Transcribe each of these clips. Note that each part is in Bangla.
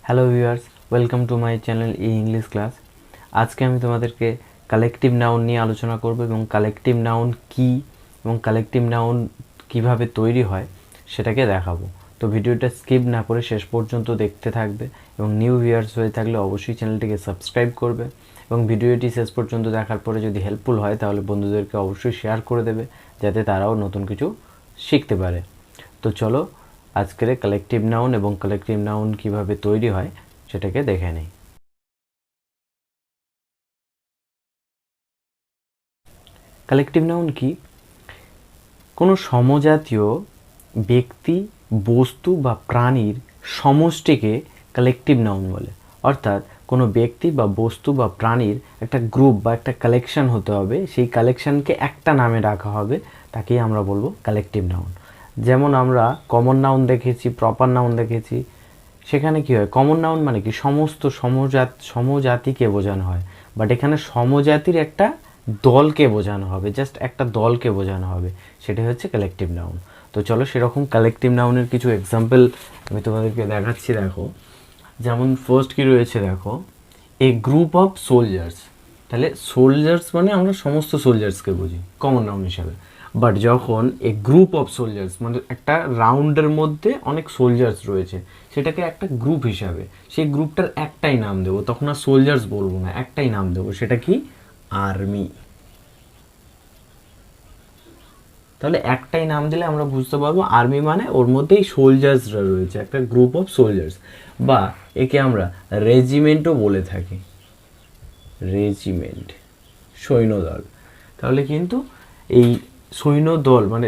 Hello viewers, welcome to my channel English class. আজকে আমি তোমাদেরকে কালেকটিভ নাউন নিয়ে আলোচনা করব এবং কালেকটিভ নাউন কী এবং কালেকটিভ নাউন কিভাবে তৈরি হয় সেটাকে দেখাবো। তো ভিডিওটা স্কিপ না করে শেষ পর্যন্ত দেখতে থাকবে এবং নিউ ভিউয়ার্স হয়ে থাকলে অবশ্যই চ্যানেলটিকে সাবস্ক্রাইব করবে এবং ভিডিওটি শেষ পর্যন্ত দেখার পরে যদি হেল্পফুল হয় তাহলে বন্ধুদেরকে অবশ্যই শেয়ার করে দেবে যাতে তারাও নতুন কিছু শিখতে পারে। তো চলো আজকের কালেকটিভ নাউন এবং কালেকটিভ নাউন কিভাবে তৈরি হয় সেটাকে দেখে নেই। কালেকটিভ নাউন কি? কোনো সমজাতীয় ব্যক্তি, বস্তু বা প্রাণীর সমষ্টিকে কালেকটিভ নাউন বলে। অর্থাৎ কোনো ব্যক্তি বা বস্তু বা প্রাণীর একটা গ্রুপ বা একটা কালেকশন হতে হবে, সেই কালেকশনকে একটা নামে ডাকা হবে, তাকেই আমরা বলবো কালেকটিভ নাউন। যেমন আমরা কমন নাউন দেখেছি, প্রপার নাউন দেখেছি। সেখানে কি হয়, কমন নাউন মানে কি সমস্ত সমজাতিকে বোঝানো হয়, বাট এখানে সমজাতির একটা দলকে বোঝানো হবে, জাস্ট একটা দলকে বোঝানো হবে, সেটাই হচ্ছে কালেকটিভ নাউন। তো চলো সেরকম কালেকটিভ নাউনের কিছু এক্সাম্পল আমি তোমাদেরকে দেখাচ্ছি। দেখো, যেমন ফার্স্ট কি রয়েছে, দেখো এ গ্রুপ অফ সোলজার্স। তাহলে সোলজার্স মানে আমরা সমস্ত সোলজার্সকে বুঝি কমন নাউন হিসাবে, বাট যখন এ গ্রুপ অফ সোলজার্স মানে একটা রাউন্ডের মধ্যে অনেক সোলজার্স রয়েছে, সেটাকে একটা গ্রুপ হিসাবে, সেই গ্রুপটার একটাই নাম দেবো, তখন আর সোলজার্স বলবো না, একটাই নাম দেবো, সেটা কি? আর্মি। তাহলে একটাই নাম দিলে আমরা বুঝতে পারবো আর্মি মানে ওর মধ্যেই সোলজার্সরা রয়েছে, একটা গ্রুপ অফ সোলজার্স। বা একে আমরা রেজিমেন্টও বলে থাকি, রেজিমেন্ট, সৈন্যদল। তাহলে কিন্তু এই সৈন্যদল মানে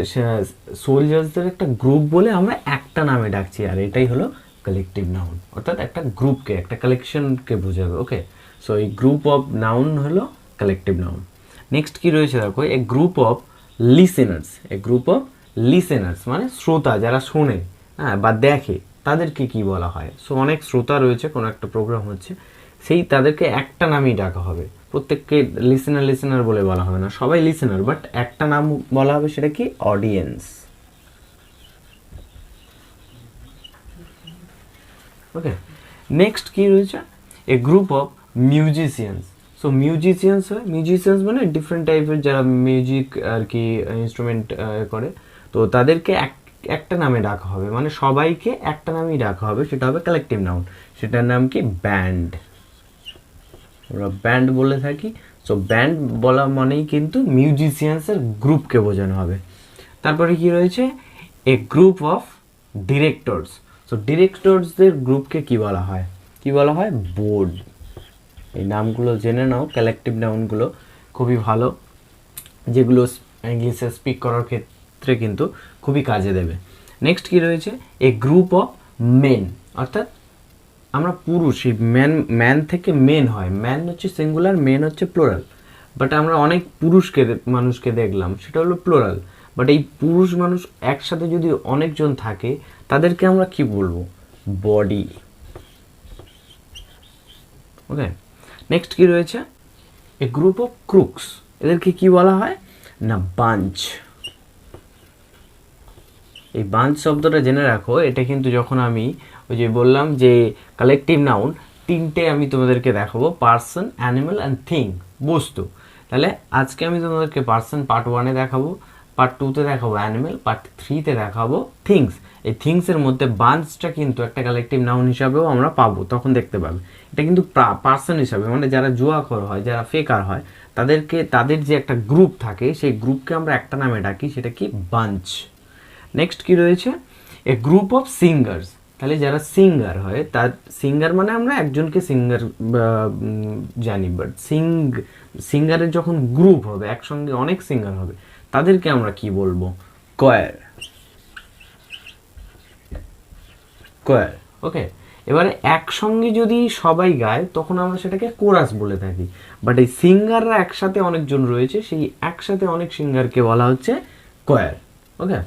সোলজার্সদের একটা গ্রুপ বলে আমরা একটা নামে ডাকছি, আর এটাই হলো কালেকটিভ নাউন, অর্থাৎ একটা গ্রুপকে, একটা কালেকশনকে বোঝাবে। ওকে, সো এই গ্রুপ অফ নাউন হলো কালেকটিভ নাউন। নেক্সট কি রয়েছে, দেখো a group of listeners. A group of listeners মানে শ্রোতা, যারা শোনে হ্যাঁ বা দেখে, তাদেরকে কি বলা হয়? সো অনেক শ্রোতা রয়েছে, কোনো একটা প্রোগ্রাম হচ্ছে, সেই তাদেরকে একটা নামই ডাকা হবে, প্রত্যেককে লিসেনার বলে বলা হবে না, সবাই লিসেনার, বাট একটা নাম বলা হবে, সেটা কি? অডিয়েন্স। ওকে, নেক্সট কি রয়েছে, a group of musicians. So musicians মানে ডিফারেন্ট টাইপের যারা মিউজিক আর কি ইনস্ট্রুমেন্ট করে, তো তাদেরকে একটা নামে ডাকা হবে, মানে সবাইকে একটা নামেই ডাকা হবে, সেটা হবে কালেকটিভ নাউন। সেটার নাম কি? ব্যান্ড। আমরা ব্যান্ড বলে থাকি। সো ব্যান্ড বলা মানেই কিন্তু মিউজিশিয়ানসের গ্রুপকে বোঝানো হবে। তারপরে কি রয়েছে, a group of directors. So ডিরেক্টরসদের গ্রুপকে কি বলা হয়? কি বলা হয়? বোর্ড। এই নামগুলো জেনে নাও, কালেকটিভ নাউনগুলো খুবই ভালো, যেগুলো ইংলিশে স্পিক করার ক্ষেত্রে কিন্তু খুবই কাজে দেবে। নেক্সট কি রয়েছে, এ গ্রুপ অফ মেন। অর্থাৎ আমরা পুরুষ, এই ম্যান থেকে মেন হয়, ম্যান হচ্ছে সিঙ্গুলার, মেন হচ্ছে প্লোরাল, বাট আমরা অনেক মানুষকে দেখলাম, সেটা হলো প্লোরাল। বাট এই পুরুষ মানুষ একসাথে যদি অনেকজন থাকে, তাদেরকে আমরা কি বলবো? বডি। ওকে, নেক্সট কি রয়েছে, এ গ্রুপ অফ ক্রুকস। এদেরকে কি বলা হয় না? বাঞ্চ। এই বাঞ্চ শব্দটা জেনে রাখো, এটা কিন্তু যখন আমি ওই যে বললাম যে কালেকটিভ নাউন তিনটে আমি তোমাদেরকে দেখাবো, পার্সন, অ্যানিমাল অ্যান্ড থিং, বস্তু। তাহলে আজকে আমি তোমাদেরকে পার্সন পার্ট 1-এ দেখাবো, পার্ট 2-তে দেখাবো অ্যানিমাল, পার্ট 3-তে দেখাবো থিংস। এই থিংসের মধ্যে বাঞ্চটা কিন্তু একটা কালেকটিভ নাউন হিসাবেও আমরা পাবো, তখন দেখতে পাবে। এটা কিন্তু পার্সন হিসাবে, মানে যারা জুয়াখোর হয়, যারা ফেকার হয়, তাদের যে একটা গ্রুপ থাকে, সেই গ্রুপকে আমরা একটা নামে ডাকি, সেটা কি? বাঞ্চ। নেক্সট কি রয়েছে, এ গ্রুপ অফ সিঙ্গার্স। তাহলে যারা সিঙ্গার হয়, তার সিঙ্গার মানে আমরা একজনকে সিঙ্গার জানি, বাট সিঙ্গারের যখন গ্রুপ হবে, একসঙ্গে অনেক সিঙ্গার হবে, তাদেরকে আমরা কি বলবো? কয়ার। কয়ার। ওকে, এবারে একসঙ্গে যদি সবাই গায়, তখন আমরা সেটাকে কোরাস বলে থাকি, বাট এই সিঙ্গাররা একসাথে অনেকজন রয়েছে, সেই একসাথে অনেক সিঙ্গারকে বলা হচ্ছে কয়ার। ওকে,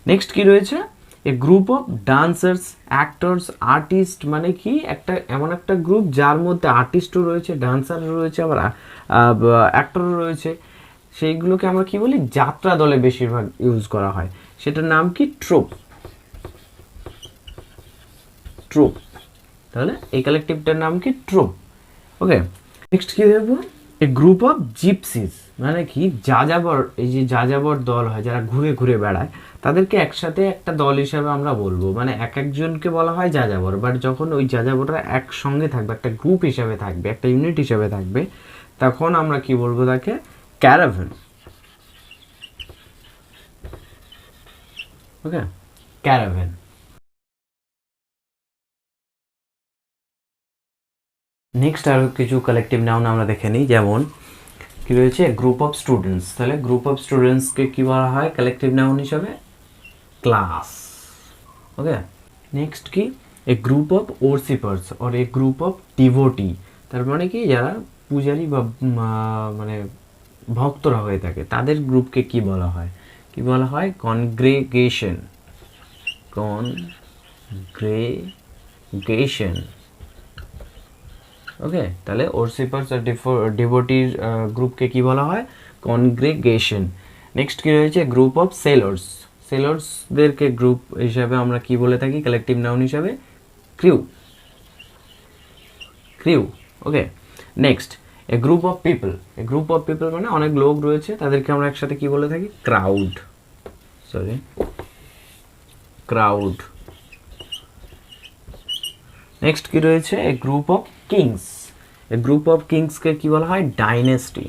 নেক্সট কি রয়েছে, a group of dancers, actors, artist. মানে কি? একটা এমন একটা গ্রুপ যার মধ্যে আর্টিস্টও রয়েছে, ডান্সারও রয়েছে, আবার অ্যাক্টরও রয়েছে, সেইগুলোকে আমরা কি বলি? যাত্রা দলে বেশিরভাগ ইউজ করা হয়, সেটার নাম কি? ট্রুপ। ট্রুপ। তাহলে এই কালেকটিভটার নাম কি? ট্রুপ। ওকে, নেক্সট কি দেখবো? এ গ্রুপ অফ জিপসিস, মানে কি যাযাবর, এই যে যাযাবর দল হয় যারা ঘুরে ঘুরে বেড়ায়, তাদেরকে একসাথে একটা দল হিসাবে আমরা বলবো, মানে এক একজনকে বলা হয় যাযাবর। বাট যখন ওই যাযাবররা একসঙ্গে থাকবে, একটা গ্রুপ হিসাবে থাকবে, একটা ইউনিট হিসাবে থাকবে, তখন আমরা কি বলবো তাকে? ক্যারাভেন। ওকে, ক্যারাভেন। নেক্সট আরও কিছু কালেকটিভ নাউন আমরা দেখে নিই, যেমন কি রয়েছে? Group of students. তাহলে গ্রুপ অফ স্টুডেন্টসকে কি বলা হয় কালেকটিভ নাউন হিসাবে? ক্লাস। ওকে, নেক্সট কি? A group of worshippers or a group of devotee. তার মানে কি যারা পূজারী বা মানে ভক্তরা হয়ে থাকে, তাদের গ্রুপকে কি বলা হয়? কি বলা হয়? কনগ্রেগেশন। কনগ্রেগেশন। ওকে, তাহলে ওরসিপার্স আর ডিভোটির গ্রুপকে কি বলা হয়? কনগ্রেগেশন। নেক্সট কি রয়েছে? Group of sailors. সেলর্সদেরকে গ্রুপ হিসাবে আমরা কি বলে থাকি কালেকটিভ নাউন হিসাবে? Crew. Crew. Okay, next a group of people. A group of people মানে অনেক লোক রয়েছে, তাদেরকে আমরা একসাথে কি বলে থাকি? ক্রাউড। Sorry, crowd. নেক্সট কি রয়েছে? A group of kings. A group of কিংসকে কি বলা হয়? ডাইনেস্টি।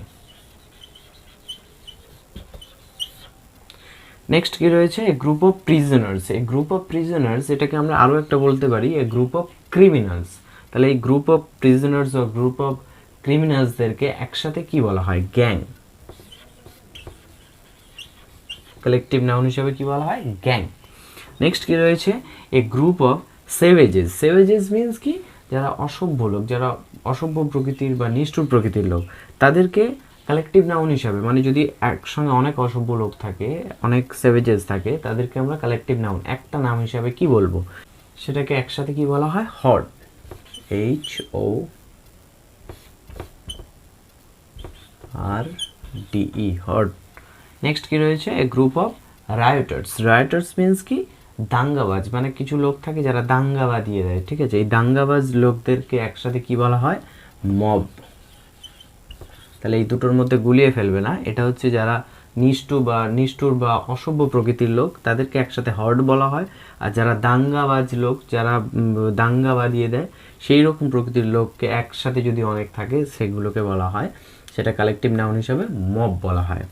নেক্সট কি রয়েছে? A group of prisoners. এই গ্রুপ অফ প্রিজনার্স, এটাকে আমরা আরও একটা বলতে পারি এ গ্রুপ অফ ক্রিমিনালস। তাহলে এই গ্রুপ অফ প্রিজনার্স ও গ্রুপ অফ ক্রিমিনালসদেরকে একসাথে কি বলা হয়? গ্যাং। কালেকটিভ নাউন হিসেবে কি বলা হয়? গ্যাং। নেক্সট কি রয়েছে? A group of সেভেজেস। সেভেজেস মিনস কি? যারা অসভ্য লোক, যারা অসভ্য প্রকৃতির বা নিষ্ঠুর প্রকৃতির লোক, তাদেরকে কালেকটিভ নাউন হিসাবে, মানে যদি একসঙ্গে অনেক অসভ্য লোক থাকে, অনেক সেভেজেস থাকে, তাদেরকে আমরা কালেকটিভ নাউন একটা নাম হিসাবে কি বলবো? সেটাকে একসাথে কি বলা হয়? হর্ড। HORDE, হর্ড। নেক্সট কি রয়েছে? A group of রায়োটার্স। রায়োটার্স মিনস কি? দাঙ্গাবাজ, মানে কিছু লোক থাকে যারা দাঙ্গা বাঁধিয়ে দেয়, ঠিক আছে? এই দাঙ্গাবাজ লোকদেরকে একসাথে কি বলা হয়? মব। তাহলে এই দুটোর মধ্যে গুলিয়ে ফেলবে না, এটা হচ্ছে যারা নিষ্ঠুর বা অসভ্য প্রকৃতির লোক, তাদেরকে একসাথে হর্ড বলা হয়। আর যারা দাঙ্গাবাজ লোক, যারা দাঙ্গা বাঁধিয়ে দেয়, সেই রকম প্রকৃতির লোককে একসাথে যদি অনেক থাকে, সেগুলোকে বলা হয়, সেটা কালেকটিভ নাউন হিসাবে মব বলা হয়।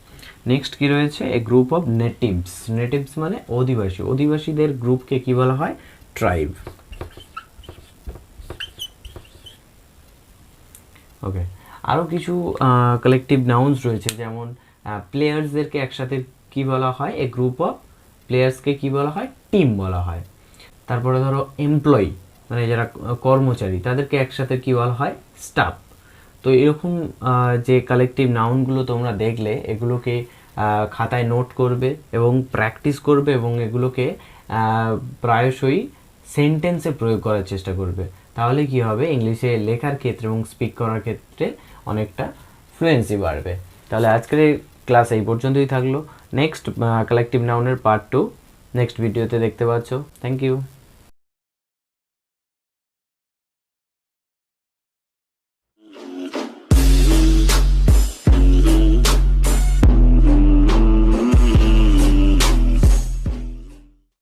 নেক্সট কি রয়েছে? A group of natives. Natives মানে অধিবাসী। অধিবাসীদের গ্রুপকে কি বলা হয়? ট্রাইব। ওকে, আরও কিছু কালেকটিভ নাউন্স রয়েছে, যেমন প্লেয়ার্সদেরকে একসাথে কি বলা হয়? এ গ্রুপ অফ প্লেয়ার্সকে কি বলা হয়? টিম বলা হয়। তারপরে ধরো এমপ্লয়ি, মানে যারা কর্মচারী, তাদেরকে একসাথে কি বলা হয়? স্টাফ। তো এরকম যে কালেকটিভ নাউনগুলো তোমরা দেখলে, এগুলোকে খাতায় নোট করবে এবং প্র্যাকটিস করবে, এবং এগুলোকে প্রায়শই সেন্টেন্সে প্রয়োগ করার চেষ্টা করবে। তাহলে কি হবে? ইংলিশে লেখার ক্ষেত্রে এবং স্পিক করার ক্ষেত্রে অনেকটা ফ্লুয়েন্সি বাড়বে। তাহলে আজকের ক্লাস এই পর্যন্তই থাকলো। নেক্সট কালেকটিভ নাউনের পার্ট 2 নেক্সট ভিডিওতে দেখতে পাচ্ছ। Thank you.